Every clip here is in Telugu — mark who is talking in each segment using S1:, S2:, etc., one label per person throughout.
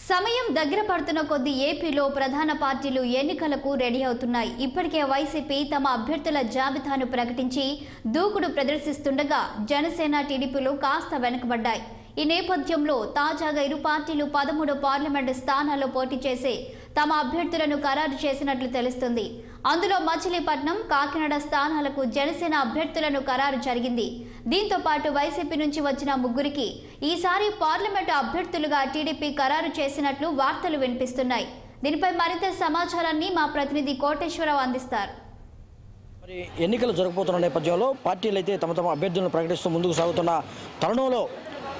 S1: సమయం దగ్గర పడుతున్న కొద్దీ ఏపీలో ప్రధాన పార్టీలు ఎన్నికలకు రెడీ అవుతున్నాయి. ఇప్పటికే వైసీపీ తమ అభ్యర్థుల జాబితాను ప్రకటించి దూకుడు ప్రదర్శిస్తుండగా జనసేన, టీడీపీలు కాస్త వెనుకబడ్డాయి. ఈ నేపథ్యంలో తాజాగా ఇరు పార్టీలు 13 పార్లమెంటు స్థానాల్లో పోటీ చేసి తమ అభ్యర్థులను ఖరారు చేసినట్లు తెలుస్తుంది. అందులో మచిలీపట్నం, కాకినాడ స్థానాలకు జనసేన అభ్యర్థులను ఖరారు జరిగింది. దీంతో పాటు వైసీపీ నుంచి వచ్చిన ముగ్గురికి ఈసారి పార్లమెంటు అభ్యర్థులుగా టీడీపీ ఖరారు చేసినట్లు వార్తలు వినిపిస్తున్నాయి. దీనిపై మరింత సమాచారాన్ని మా ప్రతినిధి కోటేశ్వరరావు అందిస్తారు.
S2: మరి ఎన్నికలు జరగబోతున్న నేపథ్యంలో పార్టీలు అయితే తమ అభ్యర్థులను ప్రకటిస్తూ ముందుకు సాగుతున్న తరుణంలో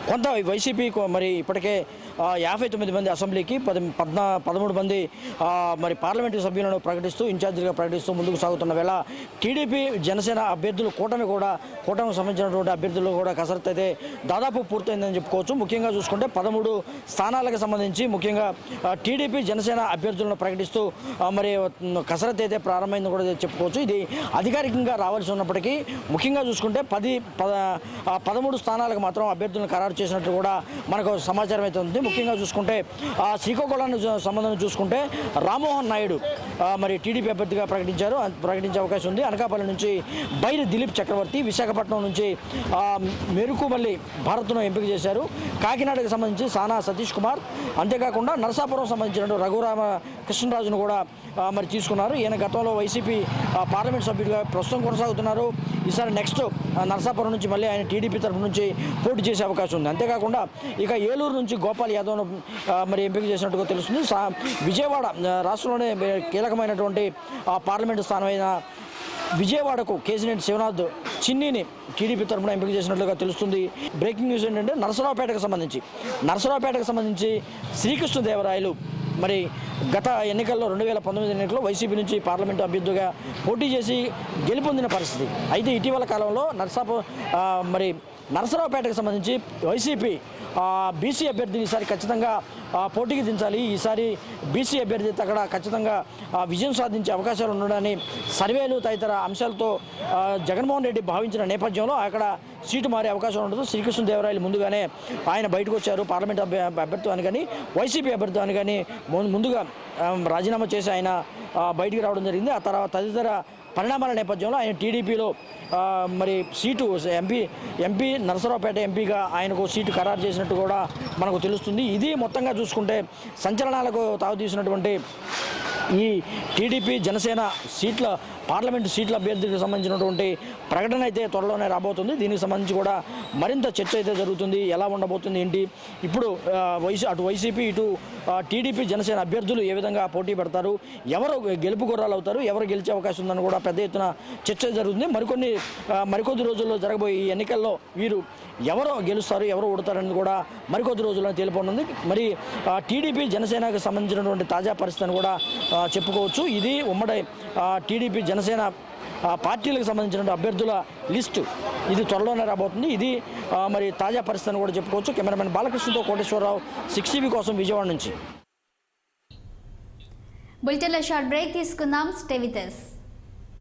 S2: కొంత వైసీపీ మరి ఇప్పటికే 59 మంది అసెంబ్లీకి 13 మంది మరి పార్లమెంటు సభ్యులను ప్రకటిస్తూ ఇన్ఛార్జీలుగా ప్రకటిస్తూ ముందుకు సాగుతున్న వేళ టీడీపీ, జనసేన అభ్యర్థులు కూటమికి సంబంధించినటువంటి అభ్యర్థులు కూడా కసరత్తు అయితే దాదాపు పూర్తయిందని చెప్పుకోవచ్చు. ముఖ్యంగా చూసుకుంటే 13 స్థానాలకు సంబంధించి ముఖ్యంగా టీడీపీ, జనసేన అభ్యర్థులను ప్రకటిస్తూ మరి కసరత్తు అయితే ప్రారంభమైందని కూడా చెప్పుకోవచ్చు. ఇది అధికారికంగా రావాల్సి ఉన్నప్పటికీ ముఖ్యంగా చూసుకుంటే 13 స్థానాలకు మాత్రం అభ్యర్థులను ఖరారు చేసినట్టు కూడా మనకు సమాచారం అయితే ఉంది. ముఖ్యంగా చూసుకుంటే శ్రీకాకుళానికి సంబంధం చూసుకుంటే రామ్మోహన్ నాయుడు మరి టీడీపీ అభ్యర్థిగా ప్రకటించే అవకాశం ఉంది. అనకాపల్లి నుంచి బైరి దిలీప్ చక్రవర్తి, విశాఖపట్నం నుంచి మెరుకుమల్లి భారత్ను ఎంపిక చేశారు. కాకినాడకు సంబంధించి సానా సతీష్ కుమార్, అంతేకాకుండా నరసాపురం సంబంధించిన రఘురామ కృష్ణరాజును కూడా మరి తీసుకున్నారు. ఈయన గతంలో వైసీపీ పార్లమెంట్ సభ్యుడిగా ప్రస్తుతం కొనసాగుతున్నారు. ఈసారి నెక్స్ట్ నరసాపురం నుంచి మళ్ళీ ఆయన టీడీపీ తరఫు నుంచి పోటీ చేసే అవకాశం ఉంది. అంతేకాకుండా ఇక ఏలూరు నుంచి గోపాల్ యాదవ్ను మరి ఎంపిక చేసినట్టుగా తెలుస్తుంది. విజయవాడ రాష్ట్రంలోనే కీలకమైనటువంటి పార్లమెంటు స్థానమైన విజయవాడకు కేసినేని శివనాథ్ చిన్నీని టీడీపీ తరఫున ఎంపిక చేసినట్లుగా తెలుస్తుంది. బ్రేకింగ్ న్యూస్ ఏంటంటే నరసరావుపేటకు సంబంధించి శ్రీకృష్ణదేవరాయలు మరి గత ఎన్నికల్లో 2019 ఎన్నికల్లో వైసీపీ నుంచి పార్లమెంటు అభ్యర్థిగా పోటీ చేసి గెలుపొందిన పరిస్థితి. అయితే ఇటీవల కాలంలో నరసరావుపేటకు సంబంధించి వైసీపీ బీసీ అభ్యర్థిని ఈసారి ఖచ్చితంగా పోటీకి దించాలి, ఈసారి బీసీ అభ్యర్థి అక్కడ ఖచ్చితంగా విజయం సాధించే అవకాశాలు ఉండడాన్ని సర్వేలు తదితర అంశాలతో జగన్మోహన్ రెడ్డి భావించిన నేపథ్యంలో అక్కడ సీటు మారే అవకాశం ఉండదు. శ్రీకృష్ణదేవరాయలు ముందుగానే ఆయన బయటకు వచ్చారు. పార్లమెంట్ అభ్యర్థి అని కానీ వైసీపీ అభ్యర్థి అని కానీ ముందుగా రాజీనామా చేసి ఆయన బయటికి రావడం జరిగింది. ఆ తర్వాత తదితర పరిణామాల నేపథ్యంలో ఆయన టీడీపీలో మరి సీటు ఎంపీ నరసరావుపేట ఎంపీగా ఆయనకు సీటు ఖరారు చేసినట్టు కూడా మనకు తెలుస్తుంది. ఇది మొత్తంగా చూసుకుంటే సంచలనాలకు తావుతీసినటువంటి ఈ టీడీపీ, జనసేన పార్లమెంటు సీట్ల అభ్యర్థికి సంబంధించినటువంటి ప్రకటన అయితే త్వరలోనే రాబోతుంది. దీనికి సంబంధించి కూడా మరింత చర్చ అయితే జరుగుతుంది. ఎలా ఉండబోతుంది ఏంటి, ఇప్పుడు అటు వైసీపీ, ఇటు టీడీపీ, జనసేన అభ్యర్థులు ఏ విధంగా పోటీ పెడతారు, ఎవరు గెలుపు గుర్రాలు అవుతారు, ఎవరు గెలిచే అవకాశం ఉందని కూడా పెద్ద ఎత్తున చర్చ జరుగుతుంది. మరికొద్ది రోజుల్లో జరగబోయే ఈ ఎన్నికల్లో వీరు ఎవరు గెలుస్తారు, ఎవరు ఓడతారని కూడా మరికొద్ది రోజుల్లో తేలిపోనుంది. మరి టీడీపీ, జనసేనకు సంబంధించినటువంటి తాజా పరిస్థితిని కూడా చెప్పుకోవచ్చు. ఇది ఉమ్మడి టీడీపీ, జనసేన పార్టీలకు సంబంధించిన అభ్యర్థుల లిస్టు ఇది త్వరలోనే రాబోతుంది. ఇది మరి తాజా పరిస్థితిని కూడా చెప్పుకోవచ్చు. కెమెరామెన్ బాలకృష్ణతో కోటేశ్వరరావు, 6 TV కోసం విజయవాడ నుంచి.
S1: బులెటిన్లో షార్ట్ బ్రేక్ తీసుకుందాం. Stay with us.